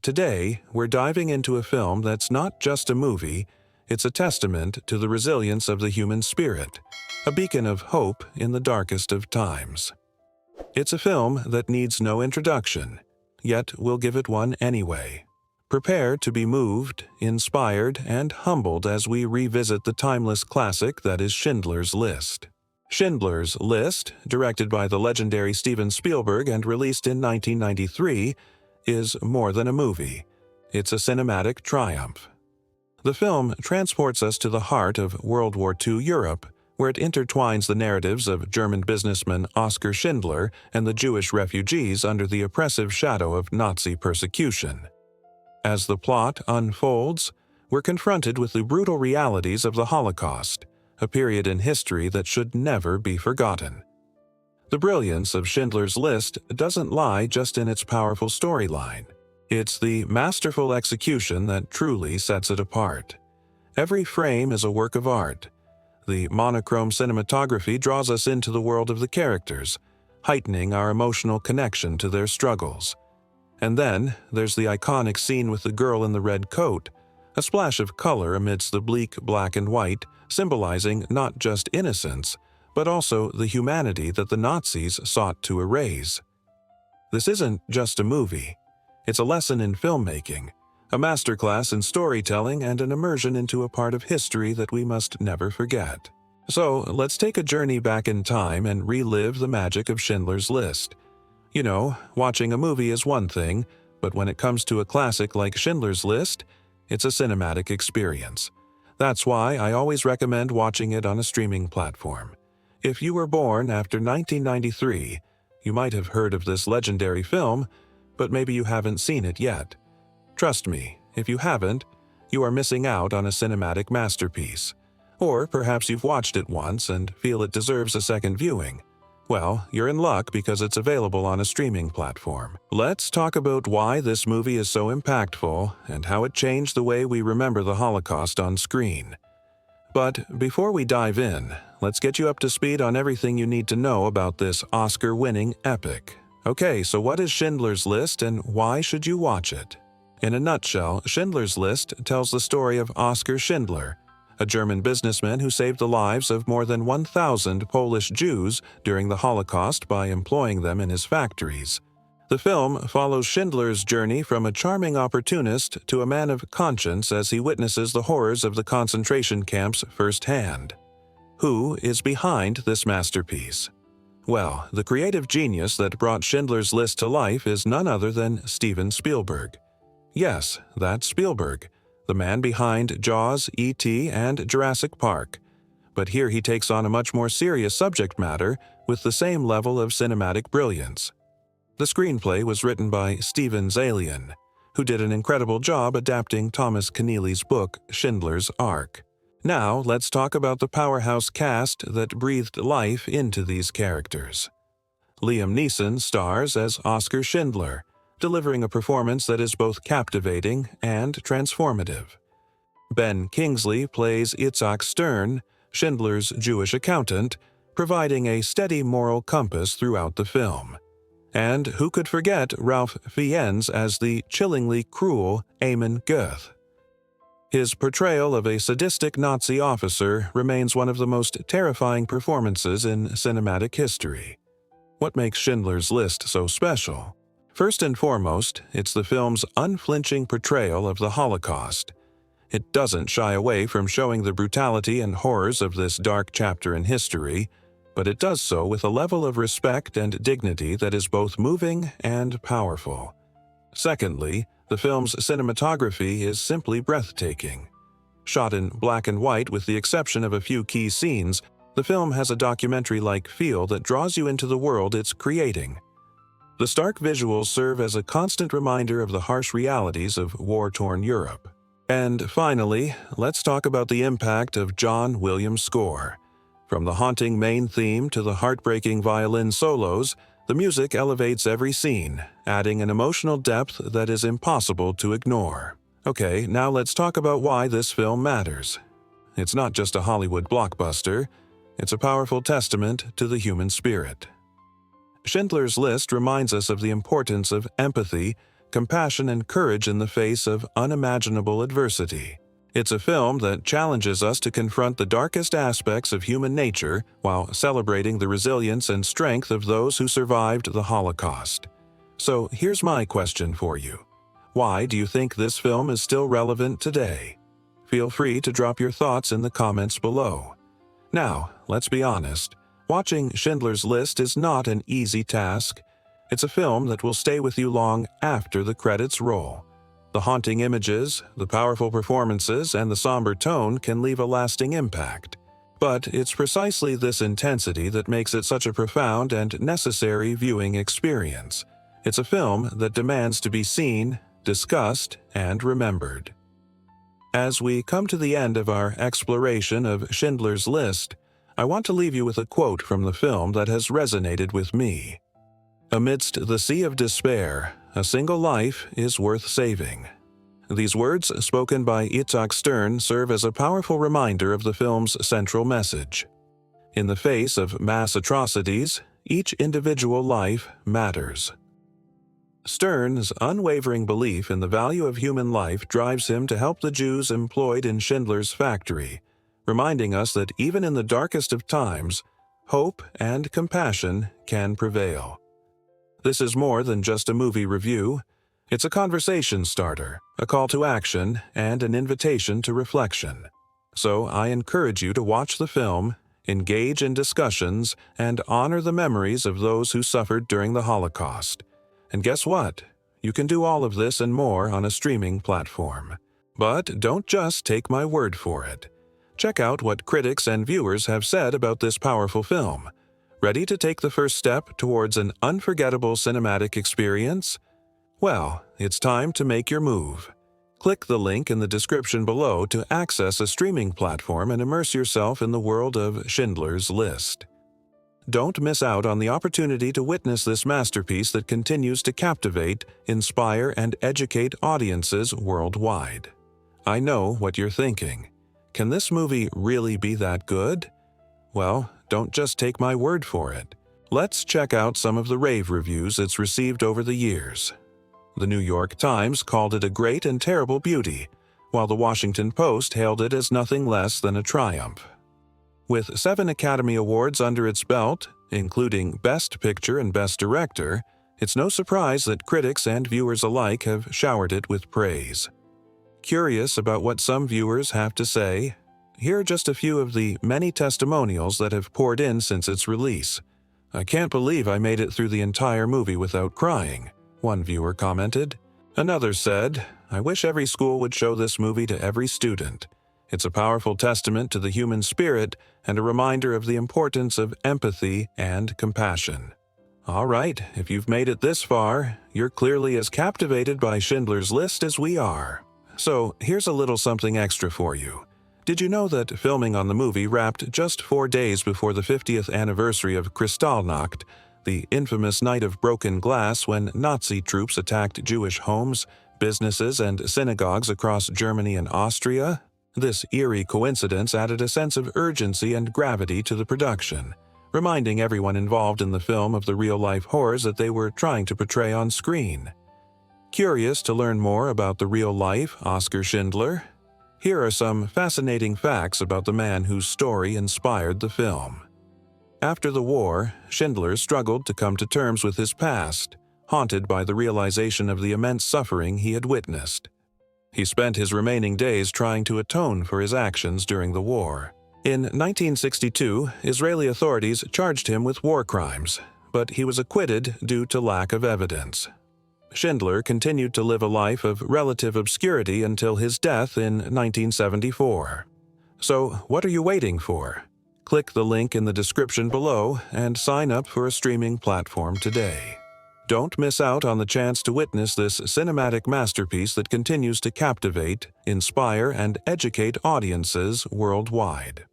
Today, we're diving into a film that's not just a movie, it's a testament to the resilience of the human spirit, a beacon of hope in the darkest of times. It's a film that needs no introduction, yet we'll give it one anyway. Prepare to be moved, inspired, and humbled as we revisit the timeless classic that is Schindler's List. Schindler's List, directed by the legendary Steven Spielberg and released in 1993, is more than a movie. It's a cinematic triumph. The film transports us to the heart of World War II Europe, where it intertwines the narratives of German businessman Oskar Schindler and the Jewish refugees under the oppressive shadow of Nazi persecution. As the plot unfolds, we're confronted with the brutal realities of the Holocaust, a period in history that should never be forgotten. The brilliance of Schindler's List doesn't lie just in its powerful storyline. It's the masterful execution that truly sets it apart. Every frame is a work of art. The monochrome cinematography draws us into the world of the characters, heightening our emotional connection to their struggles. And then, there's the iconic scene with the girl in the red coat, a splash of color amidst the bleak black and white, symbolizing not just innocence, but also the humanity that the Nazis sought to erase. This isn't just a movie. It's a lesson in filmmaking, a masterclass in storytelling, and an immersion into a part of history that we must never forget. So, let's take a journey back in time and relive the magic of Schindler's List. You know, watching a movie is one thing, but when it comes to a classic like Schindler's List, it's a cinematic experience. That's why I always recommend watching it on a streaming platform. If you were born after 1993, you might have heard of this legendary film, but maybe you haven't seen it yet. Trust me, if you haven't, you are missing out on a cinematic masterpiece. Or perhaps you've watched it once and feel it deserves a second viewing. Well, you're in luck because it's available on a streaming platform. Let's talk about why this movie is so impactful and how it changed the way we remember the Holocaust on screen. But before we dive in, let's get you up to speed on everything you need to know about this Oscar-winning epic. Okay, so what is Schindler's List and why should you watch it? In a nutshell, Schindler's List tells the story of Oskar Schindler, a German businessman who saved the lives of more than 1,000 Polish Jews during the Holocaust by employing them in his factories. The film follows Schindler's journey from a charming opportunist to a man of conscience as he witnesses the horrors of the concentration camps firsthand. Who is behind this masterpiece? Well, the creative genius that brought Schindler's List to life is none other than Steven Spielberg. Yes, that's Spielberg, the man behind Jaws, E.T., and Jurassic Park. But here he takes on a much more serious subject matter with the same level of cinematic brilliance. The screenplay was written by Steven Spielberg, who did an incredible job adapting Thomas Keneally's book Schindler's Ark. Now, let's talk about the powerhouse cast that breathed life into these characters. Liam Neeson stars as Oskar Schindler, delivering a performance that is both captivating and transformative. Ben Kingsley plays Itzhak Stern, Schindler's Jewish accountant, providing a steady moral compass throughout the film. And who could forget Ralph Fiennes as the chillingly cruel Amon Goeth? His portrayal of a sadistic Nazi officer remains one of the most terrifying performances in cinematic history. What makes Schindler's List so special? First and foremost, it's the film's unflinching portrayal of the Holocaust. It doesn't shy away from showing the brutality and horrors of this dark chapter in history, but it does so with a level of respect and dignity that is both moving and powerful. Secondly, the film's cinematography is simply breathtaking. Shot in black and white with the exception of a few key scenes, the film has a documentary-like feel that draws you into the world it's creating. The stark visuals serve as a constant reminder of the harsh realities of war-torn Europe. And finally, let's talk about the impact of John Williams' score. From the haunting main theme to the heartbreaking violin solos, the music elevates every scene, adding an emotional depth that is impossible to ignore. Okay, now let's talk about why this film matters. It's not just a Hollywood blockbuster, it's a powerful testament to the human spirit. Schindler's List reminds us of the importance of empathy, compassion and courage in the face of unimaginable adversity. It's a film that challenges us to confront the darkest aspects of human nature while celebrating the resilience and strength of those who survived the Holocaust. So here's my question for you. Why do you think this film is still relevant today? Feel free to drop your thoughts in the comments below. Now, let's be honest. Watching Schindler's List is not an easy task. It's a film that will stay with you long after the credits roll. The haunting images, the powerful performances, and the somber tone can leave a lasting impact. But it's precisely this intensity that makes it such a profound and necessary viewing experience. It's a film that demands to be seen, discussed, and remembered. As we come to the end of our exploration of Schindler's List, I want to leave you with a quote from the film that has resonated with me. "Amidst the sea of despair, a single life is worth saving." These words, spoken by Itzhak Stern, serve as a powerful reminder of the film's central message. In the face of mass atrocities, each individual life matters. Stern's unwavering belief in the value of human life drives him to help the Jews employed in Schindler's factory, reminding us that even in the darkest of times, hope and compassion can prevail. This is more than just a movie review. It's a conversation starter, a call to action, and an invitation to reflection. So I encourage you to watch the film, engage in discussions, and honor the memories of those who suffered during the Holocaust. And guess what? You can do all of this and more on a streaming platform. But don't just take my word for it. Check out what critics and viewers have said about this powerful film. Ready to take the first step towards an unforgettable cinematic experience? Well, it's time to make your move. Click the link in the description below to access a streaming platform and immerse yourself in the world of Schindler's List. Don't miss out on the opportunity to witness this masterpiece that continues to captivate, inspire, and educate audiences worldwide. I know what you're thinking. Can this movie really be that good? Well, don't just take my word for it. Let's check out some of the rave reviews it's received over the years. The New York Times called it a great and terrible beauty, while the Washington Post hailed it as nothing less than a triumph. With 7 Academy Awards under its belt, including Best Picture and Best Director, it's no surprise that critics and viewers alike have showered it with praise. Curious about what some viewers have to say? Here are just a few of the many testimonials that have poured in since its release. "I can't believe I made it through the entire movie without crying," one viewer commented. Another said, "I wish every school would show this movie to every student. It's a powerful testament to the human spirit and a reminder of the importance of empathy and compassion." All right, if you've made it this far, you're clearly as captivated by Schindler's List as we are. So here's a little something extra for you. Did you know that filming on the movie wrapped just 4 days before the 50th anniversary of Kristallnacht, the infamous night of broken glass when Nazi troops attacked Jewish homes, businesses, and synagogues across Germany and Austria? This eerie coincidence added a sense of urgency and gravity to the production, reminding everyone involved in the film of the real-life horrors that they were trying to portray on screen. Curious to learn more about the real-life Oskar Schindler? Here are some fascinating facts about the man whose story inspired the film. After the war, Schindler struggled to come to terms with his past, haunted by the realization of the immense suffering he had witnessed. He spent his remaining days trying to atone for his actions during the war. In 1962, Israeli authorities charged him with war crimes, but he was acquitted due to lack of evidence. Schindler continued to live a life of relative obscurity until his death in 1974. So, what are you waiting for? Click the link in the description below and sign up for a streaming platform today. Don't miss out on the chance to witness this cinematic masterpiece that continues to captivate, inspire, and educate audiences worldwide.